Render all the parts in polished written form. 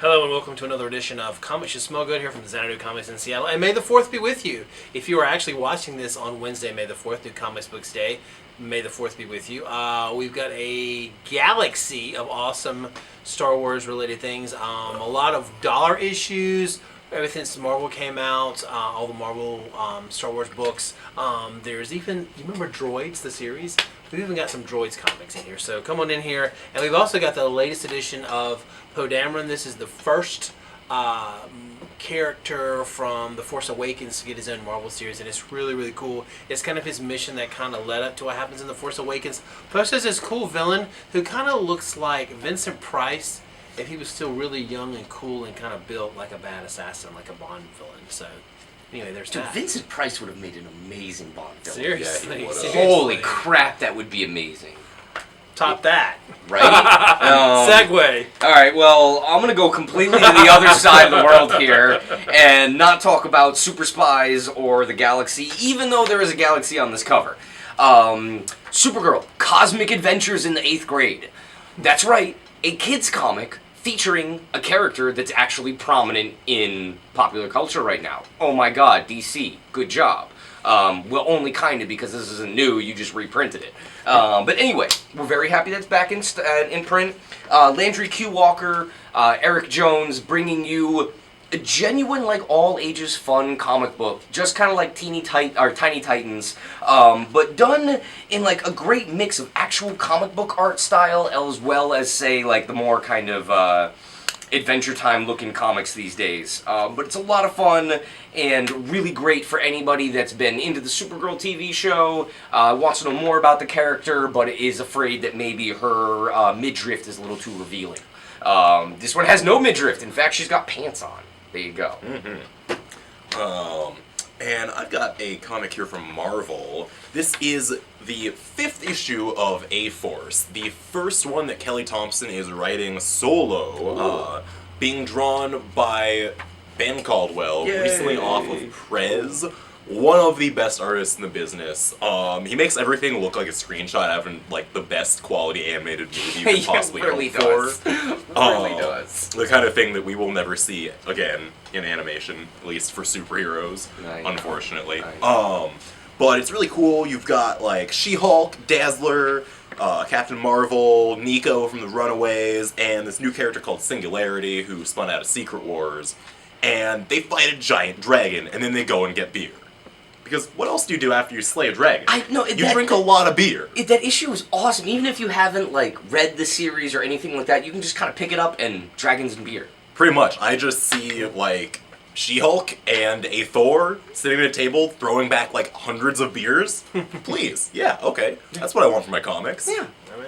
Hello and welcome to another edition of Comics You Smell Good here from Zanadu Comics in Seattle. And may the 4th be with you. If you are actually watching this on Wednesday, May the 4th, New Comics Books Day, may the 4th be with you. We've got a galaxy of awesome Star Wars related things. A lot of dollar issues, ever since Marvel came out, all the Marvel Star Wars books. There's even, you remember Droids, the series? We've even got some Droids comics in here, so come on in here. And we've also got the latest edition of Poe Dameron. This is the first character from The Force Awakens to get his own Marvel series, and it's really, really cool. It's kind of his mission that kind of led up to what happens in The Force Awakens. Plus there's this cool villain who kind of looks like Vincent Price if he was still really young and cool and kind of built like a bad assassin, like a Bond villain. So anyway, there's that. Vincent Price would have made an amazing Bond villain. Seriously. Yeah, Seriously. Holy crap, that would be amazing. Top that. Right? Segway. Alright, well, I'm going to go completely to the other side of the world here and not talk about super spies or the galaxy, even though there is a galaxy on this cover. Supergirl, Cosmic Adventures in the 8th Grade. That's right, a kid's comic featuring a character that's actually prominent in popular culture right now. Oh my god, DC, good job. Well, only kind of, because this isn't new, you just reprinted it. But anyway, we're very happy that's back in print. Landry Q. Walker, Eric Jones, bringing you a genuine, like, all-ages fun comic book, just kind of like Tiny Titans, but done in, like, a great mix of actual comic book art style, as well as, say, like, the more kind of, Adventure Time looking comics these days. But it's a lot of fun and really great for anybody that's been into the Supergirl TV show, wants to know more about the character, but is afraid that maybe her midriff is a little too revealing. This one has no midriff. In fact, she's got pants on. There you go. And I've got a comic here from Marvel. This is the 5th issue of A-Force, the first one that Kelly Thompson is writing solo, being drawn by Ben Caldwell, recently off of Prez. One of the best artists in the business. He makes everything look like a screenshot out of like the best quality animated movie you could possibly really hope for. Really does. The kind of thing that we will never see again in animation, at least for superheroes, unfortunately. But it's really cool. You've got like She-Hulk, Dazzler, Captain Marvel, Nico from the Runaways, and this new character called Singularity who spun out of Secret Wars. And they fight a giant dragon, and then they go and get beer. Because what else do you do after you slay a dragon? You drink a lot of beer. That issue is awesome. Even if you haven't like read the series or anything like that, you can just kind of pick it up and dragons and beer. Pretty much. I just see like She-Hulk and a Thor sitting at a table throwing back like hundreds of beers. Please. Yeah, okay. That's what I want for my comics. Yeah. I'm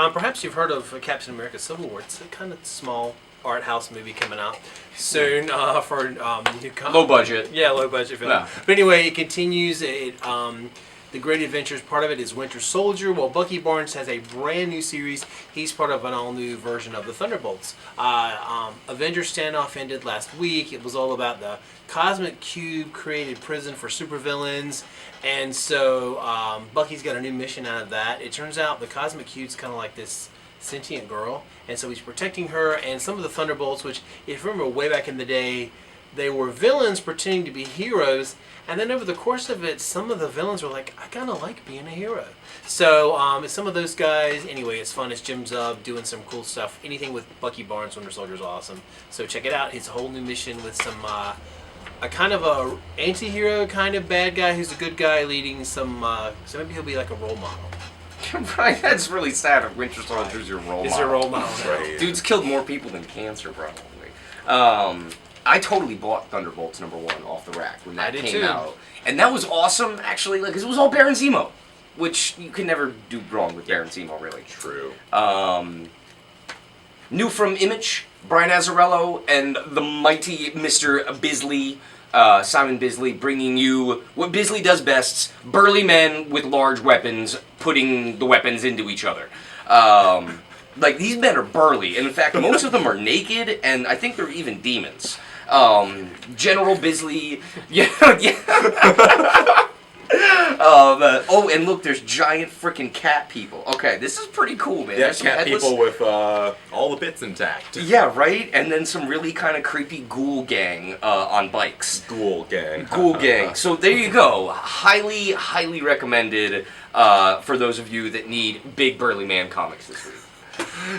in. Perhaps you've heard of Captain America Civil War. It's a kind of small art house movie coming out soon for new low budget. Yeah, low budget film. Yeah. But anyway, it continues. The Great Adventures, part of it is Winter Soldier. Well, Bucky Barnes has a brand new series. He's part of an all-new version of the Thunderbolts. Avengers Standoff ended last week. It was all about the Cosmic Cube created prison for supervillains. And so Bucky's got a new mission out of that. It turns out the Cosmic Cube's kind of like this sentient girl, and so he's protecting her. And some of the Thunderbolts, which if you remember way back in the day, they were villains pretending to be heroes, and then over the course of it, some of the villains were like, I kind of like being a hero. So some of those guys, anyway, it's fun. It's Jim Zub doing some cool stuff. Anything with Bucky Barnes, Winter Soldier is awesome. So check it out. It's a whole new mission with some a kind of a anti-hero kind of bad guy who's a good guy leading some, so maybe he'll be like a role model. Right, that's really sad if Winter Soldier's your role model. Is your role model. Right. Dude's killed more people than cancer, probably. I totally bought Thunderbolts #1 off the rack when that came out. And that was awesome, actually, because it was all Baron Zemo, which you can never do wrong with Baron Zemo, really. True. New from Image, Brian Azzarello and the mighty Mr. Bisley, Simon Bisley, bringing you what Bisley does best, burly men with large weapons, putting the weapons into each other. Like, these men are burly, and in fact, most of them are naked, and I think they're even demons. General Bisley, Oh, and look, there's giant freaking cat people. Okay, this is pretty cool, man. Yeah, There's some cat headless- people with all the bits intact. Yeah, right? And then some really kind of creepy ghoul gang on bikes. Ghoul gang. Ghoul gang. So there you go. Highly, highly recommended for those of you that need big burly man comics this week.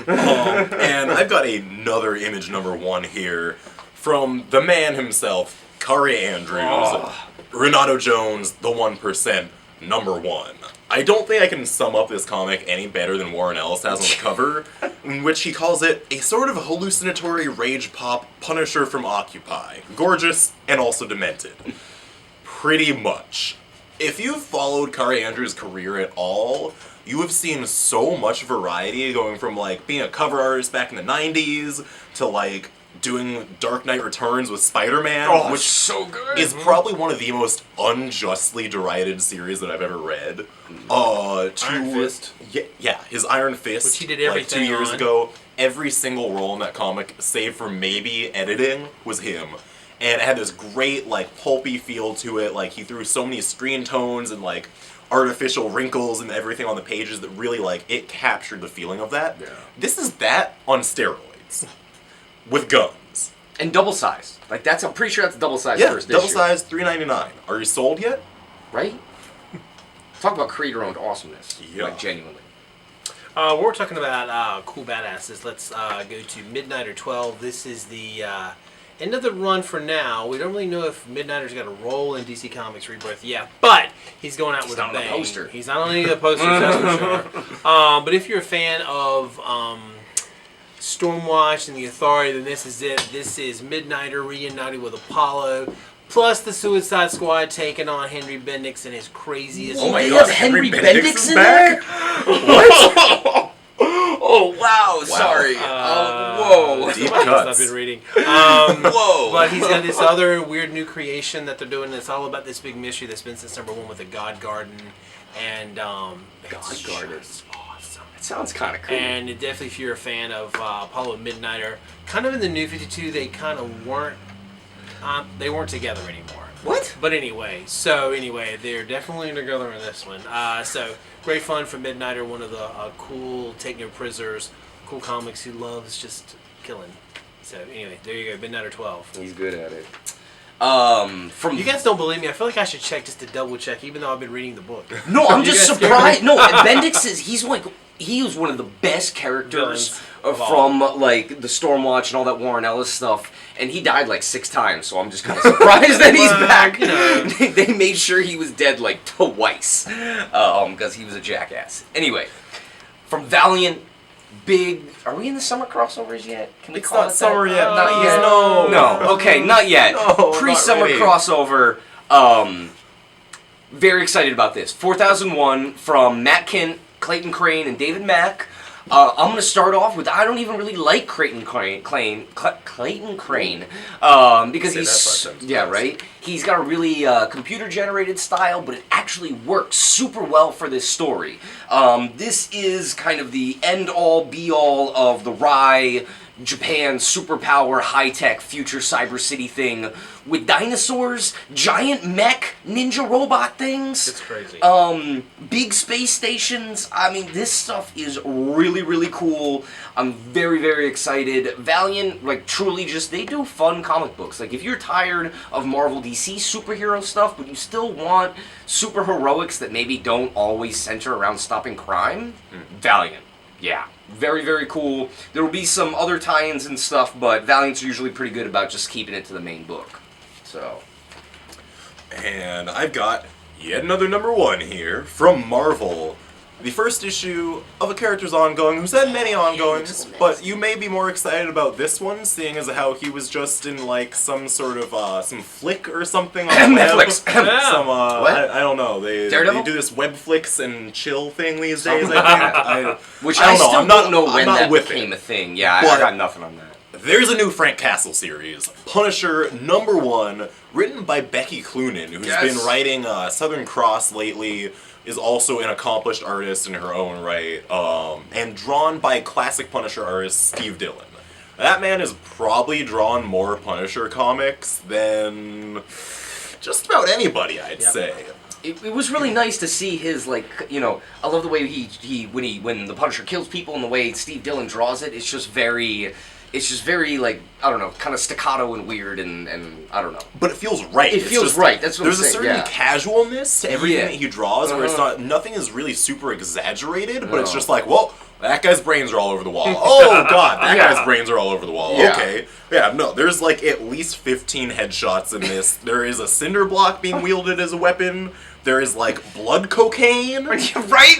And I've got another image number 1 here from the man himself, Kari Andrews, Renato Jones, the 1%, number 1. I don't think I can sum up this comic any better than Warren Ellis has on the cover, in which he calls it a sort of hallucinatory rage pop Punisher from Occupy. Gorgeous and also demented. Pretty much. If you've followed Kari Andrews' career at all, you have seen so much variety, going from like being a cover artist back in the 90s to like doing Dark Knight Returns with Spider-Man, which so good. is probably one of the most unjustly derided series that I've ever read. Iron Fist. Yeah, his Iron Fist, Which he did like everything 2 years on. ago. Every single role in that comic, save for maybe editing, was him. And it had this great, like, pulpy feel to it. Like, he threw so many screen tones and, like, artificial wrinkles and everything on the pages that really, like, it captured the feeling of that. Yeah. This is that on steroids. With guns. And double size. Like, that's, I'm pretty sure that's double size Yeah, first double issue. size, $3.99. Are you sold yet? Right? Talk about creator-owned awesomeness. Yeah. Like, genuinely. We're talking about cool badasses. Let's go to Midnighter 12. This is the end of the run for now. We don't really know if Midnighter's got a role in DC Comics Rebirth yet, but he's going out with not a on the bang. poster. He's not on any of the posters, that's for sure. But if you're a fan of Stormwatch and the Authority, then this is it. This is Midnighter reunited with Apollo, plus the Suicide Squad taking on Henry Bendix and his craziest... Oh my They god, have Henry Henry Bendix Bendix in back? there? What? Oh, wow, sorry. Whoa. Deep Somebody must cuts. not been reading. Whoa. But he's got this other weird new creation that they're doing. It's all about this big mystery that's been since #1 with the God Garden. And God it's Garden. just awesome. That sounds kind of cool. And definitely if you're a fan of Apollo and Midnighter, kind of in the New 52, they kind of weren't together anymore. What? But anyway, they're definitely together in this one. So great fun for Midnighter, one of the cool take no prisoners, cool comics he loves just killing. So anyway, there you go, Midnighter 12. He's good at it. From You guys don't believe me? I feel like I should check just to double check, even though I've been reading the book. No, I'm You just guys scared surprised. me? No, Bendix is he was one of the best characters Villains of from like the Stormwatch and all that Warren Ellis stuff, and he died like 6 times. So I'm just kind of surprised that he's Well, back. you know. They made sure he was dead like twice, because he was a jackass. Anyway, from Valiant. Big. Are we in the summer crossovers yet? Can we It's call not it summer that? yet. Not Please, yet. no. No. Okay, not yet. No, Pre-summer not really. crossover. Very excited about this. 4001 from Matt Kent, Clayton Crane, and David Mack. I'm going to start off with, I don't even really like Clayton Crane, because Say he's, that 5 times yeah, fast. right? He's got a really computer-generated style, but it actually works super well for this story. This is kind of the end-all, be-all of the Rai, Japan, superpower, high-tech, future cyber city thing with dinosaurs, giant mech, ninja robot things. It's crazy. Big space stations. I mean, this stuff is really, really cool. I'm very, very excited. Valiant, like, truly just, they do fun comic books. Like, if you're tired of Marvel DC superhero stuff, but you still want super heroics that maybe don't always center around stopping crime, Valiant. Yeah. Very, very cool. There will be some other tie-ins and stuff, but Valiant's usually pretty good about just keeping it to the main book. So... And I've got yet another #1 here from Marvel. The first issue of a character's ongoing who's had many ongoings, but you may be more excited about this one, seeing as how he was just in like some sort of some flick or something on the web. Netflix. Some What? I don't know. They Daredevil? do this web flicks and chill thing these days. I think. Which I I, don't know. still I'm not- don't know I'm when not that with became it. a thing. Yeah, I But- got nothing on that. There's a new Frank Castle series, Punisher #1, written by Becky Cloonan, who's Yes. been writing Southern Cross lately, is also an accomplished artist in her own right, and drawn by classic Punisher artist Steve Dillon. That man has probably drawn more Punisher comics than just about anybody, I'd Yep. say. it was really nice to see his, like, you know, I love the way when the Punisher kills people and the way Steve Dillon draws it. It's just very, like, I don't know, kind of staccato and weird and I don't know. But it feels right. It feels right. That's what I'm saying. There's a certain casualness to everything that he draws, where it's nothing is really super exaggerated, but it's just like, well, that guy's brains are all over the wall. Oh god, that guy's brains are all over the wall. Yeah. Okay. Yeah, no, there's like at least 15 headshots in this. There is a cinder block being wielded as a weapon. There is like blood cocaine. Right?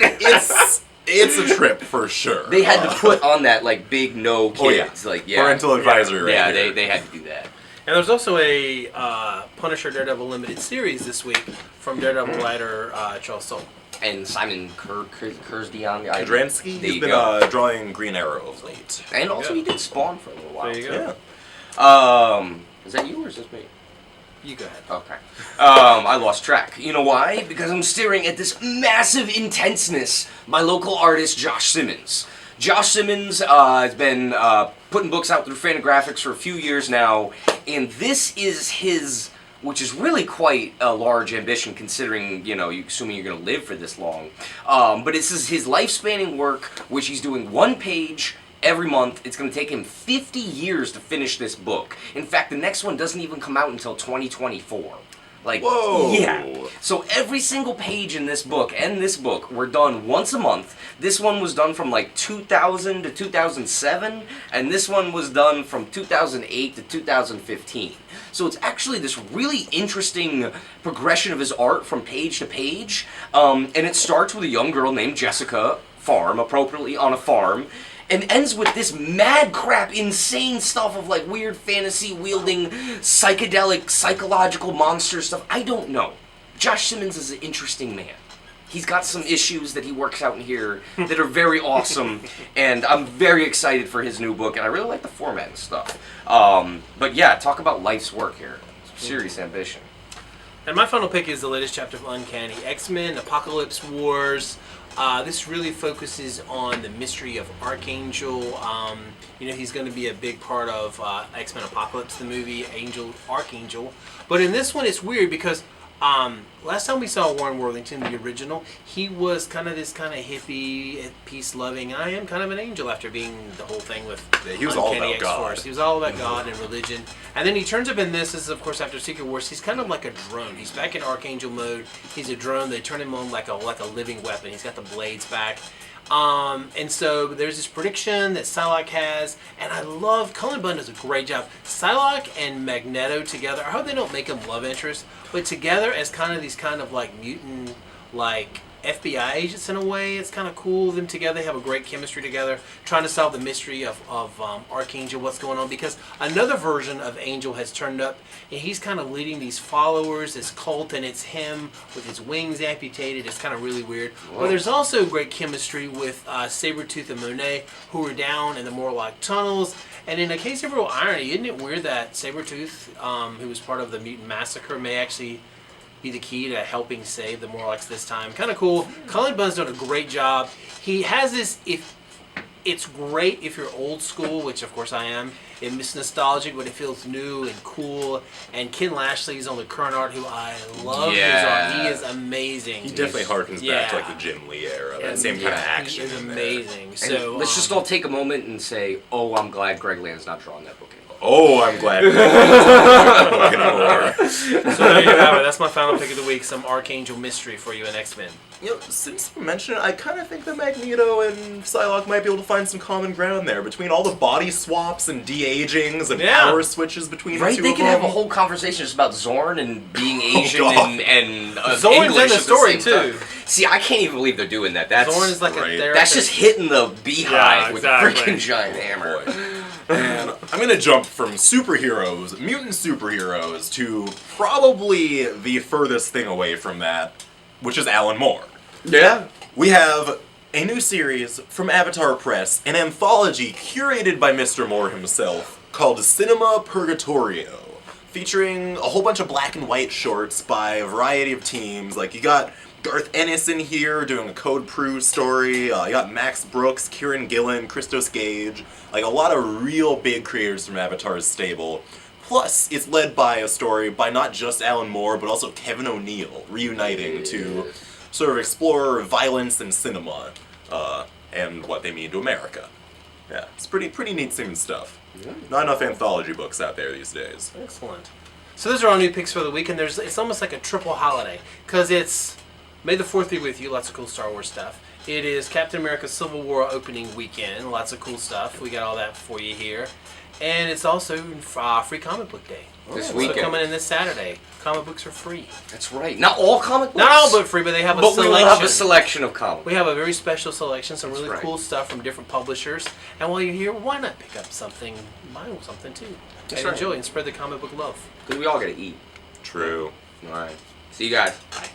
It's a trip for sure. They had to put on that like big no kids, like parental advisory. Right yeah, here. they had to do that. And there's also a Punisher Daredevil limited series this week from Daredevil writer Charles Soule. And Simon Kursdian. Kadransky. He's been drawing Green Arrow of late. And also he did Spawn for a little while. There you go. Yeah. Is that you or is this me? You go ahead. Okay. I lost track. You know why? Because I'm staring at this massive intenseness by local artist Josh Simmons. Josh Simmons has been putting books out through Fantagraphics for a few years now, and this is his, which is really quite a large ambition considering, you know, assuming you're going to live for this long. But this is his life-spanning work, which he's doing one page every month. It's going to take him 50 years to finish this book. In fact, the next one doesn't even come out until 2024. Like, whoa! Yeah. So every single page in this book and this book were done once a month. This one was done from like 2000 to 2007, and this one was done from 2008 to 2015. So it's actually this really interesting progression of his art from page to page. And it starts with a young girl named Jessica, appropriately on a farm, and ends with this mad crap, insane stuff of like weird fantasy wielding, psychedelic, psychological monster stuff. I don't know. Josh Simmons is an interesting man. He's got some issues that he works out in here that are very awesome, and I'm very excited for his new book, and I really like the format and stuff. But yeah, talk about life's work here. Serious ambition. And my final pick is the latest chapter of Uncanny X-Men, Apocalypse Wars. This really focuses on the mystery of Archangel. You know, he's going to be a big part of X-Men Apocalypse, the movie, Archangel. But in this one, it's weird because last time we saw Warren Worthington, the original, he was kind of this kind of hippie, peace-loving. I am kind of an angel after being the whole thing with he was Uncanny all about X-Force. God. He was all about God and religion. And then he turns up in this is, of course, after Secret Wars, he's kind of like a drone. He's back in Archangel mode. He's a drone. They turn him on like a living weapon. He's got the blades back. And so there's this prediction that Psylocke has, and I love, Cullen Bunn does a great job. Psylocke and Magneto together, I hope they don't make them love interests, but together as kind of these kind of like mutant, like FBI agents in a way. It's kind of cool. Them together, they have a great chemistry together, trying to solve the mystery of Archangel, what's going on, because another version of Angel has turned up, and he's kind of leading these followers, this cult, and it's him with his wings amputated. It's kind of really weird. Whoa. But there's also great chemistry with Sabretooth and Monet, who are down in the Morlock tunnels. And in a case of real irony, isn't it weird that Sabretooth, who was part of the Mutant Massacre, may actually be the key to helping save the Morlocks this time? Kind of cool. Cullen Bunn's done a great job. He has this, it's great if you're old school, which of course I am. It's nostalgic, but it feels new and cool. And Ken Lashley's on the current art, who I love his art. He is amazing. He definitely harkens back to like the Jim Lee era, that same kind of action. He is amazing. And so let's just all take a moment and say, oh, I'm glad Greg Land's not drawing that book anymore. Oh, I'm glad. So there you have it. That's my final pick of the week. Some Archangel mystery for you in X-Men. You know, since you mentioned it, I kind of think that Magneto and Psylocke might be able to find some common ground there between all the body swaps and de-agings and power switches between the two They of can them. have a whole conversation just about Zorn and being Asian and Zorn's English in the at story same too. time. See, I can't even believe they're doing that. Zorn is like a therapist. That's just hitting the beehive with a exactly. freaking giant hammer. And I'm going to jump from superheroes, mutant superheroes, to probably the furthest thing away from that, which is Alan Moore. Yeah. We have a new series from Avatar Press, an anthology curated by Mr. Moore himself, called Cinema Purgatorio, featuring a whole bunch of black and white shorts by a variety of teams. Like, you got Garth Ennis in here doing a Code Prue story. You got Max Brooks, Kieran Gillen, Christos Gage. Like, a lot of real big creators from Avatar's stable Plus, it's led by a story by not just Alan Moore, but also Kevin O'Neill, reuniting to sort of explore violence and cinema, and what they mean to America. Yeah, it's pretty neat seeming stuff. Not enough anthology books out there these days. Excellent. So those are all new picks for the week, and it's almost like a triple holiday, because it's May the 4th be with you, lots of cool Star Wars stuff. It is Captain America Civil War opening weekend, lots of cool stuff. We got all that for you here. And it's also Free Comic Book Day. This So weekend. coming in this Saturday. Comic books are free. That's right. Not all comic books. Not all but free, but they have a But selection. we will have a selection of comics. We have a very special selection, some That's really right. cool stuff from different publishers. And while you're here, why not pick up something, buy something too, and right. enjoy and spread the comic book love. Because we all got to eat. True. All right. See you guys. Bye.